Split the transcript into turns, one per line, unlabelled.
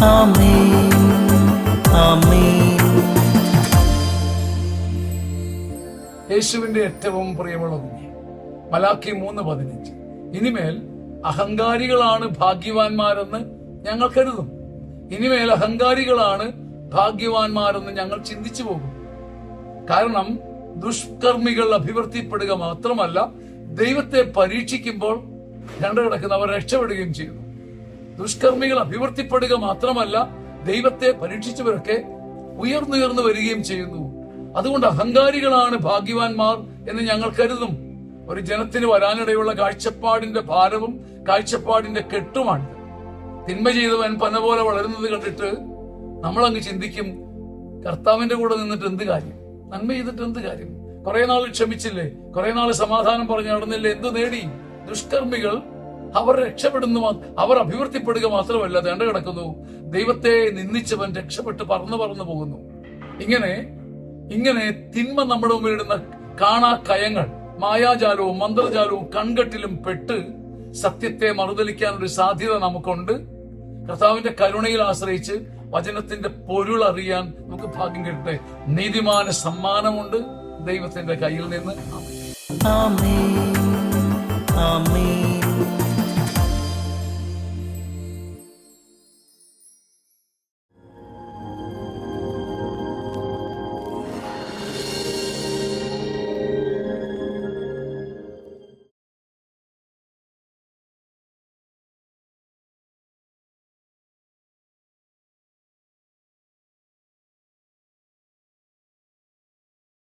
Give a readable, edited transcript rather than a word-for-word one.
ആമേൻ ആമേൻ.
യേശുവിന്റെ ഏറ്റവും പ്രിയമുള്ള കുഞ്ഞ്, മലാക്കി 3:15, ഇനിമേൽ അഹങ്കാരികളാണ് ഭാഗ്യവാന്മാരെന്ന് ഞങ്ങൾ കരുതും. ഇനിമേൽ അഹങ്കാരികളാണ് ഭാഗ്യവാന്മാരെന്ന് ഞങ്ങൾ ചിന്തിച്ചു പോകും. കാരണം ദുഷ്കർമ്മികൾ അഭിവൃദ്ധിപ്പെടുക മാത്രമല്ല, ദൈവത്തെ പരീക്ഷിക്കുമ്പോൾ കിടക്കുന്നവർ രക്ഷപ്പെടുകയും ചെയ്യുന്നു. ദുഷ്കർമ്മികൾ അഭിവൃദ്ധിപ്പെടുക മാത്രമല്ല, ദൈവത്തെ പരീക്ഷിച്ചവരൊക്കെ ഉയർന്നുയർന്നു വരികയും ചെയ്യുന്നു. അതുകൊണ്ട് അഹങ്കാരികളാണ് ഭാഗ്യവാന്മാർ എന്ന് ഞങ്ങൾ കരുതും. ഒരു ജനത്തിന് വരാനിടയുള്ള കാഴ്ചപ്പാടിന്റെ ഭാരവും കാഴ്ചപ്പാടിന്റെ കെട്ടുമാണിത്. തിന്മ ചെയ്തവൻ പന പോലെ വളരുന്നത് കണ്ടിട്ട് നമ്മളങ്ങ് ചിന്തിക്കും, കർത്താവിന്റെ കൂടെ നിന്നിട്ട് എന്ത് കാര്യം, നന്മ ചെയ്തിട്ട് എന്ത് കാര്യം, കുറെ നാൾ ക്ഷമിച്ചില്ലേ, കുറെ നാൾ സമാധാനം പറഞ്ഞു നടന്നില്ലേ, എന്ത് നേടി? ദുഷ്കർമ്മികൾ അവർ രക്ഷപ്പെടുന്നു, അവർ അഭിവൃദ്ധിപ്പെടുക മാത്രമല്ല, ദണ്ഡ കിടക്കുന്നു. ദൈവത്തെ നിന്ദിച്ചവൻ രക്ഷപ്പെട്ട് പറന്നു പോകുന്നു. ഇങ്ങനെ തിന്മ നമ്മുടെ മുമ്പിലിടുന്ന കാണാ കയങ്ങൾ, മായാജാലവും മന്ത്രജാലവും കൺകെട്ടിലും പെട്ട് സത്യത്തെ മറുതലിക്കാനൊരു സാധ്യത നമുക്കുണ്ട്. കർത്താവിന്റെ കരുണയിൽ ആശ്രയിച്ച് വചനത്തിന്റെ പൊരുൾ അറിയാൻ നമുക്ക് ഭാഗ്യം കിട്ടട്ടെ. നീതിമാന സമ്മാനമുണ്ട് ദൈവത്തിന്റെ കയ്യിൽ നിന്ന്.
ആമേൻ ആമേൻ.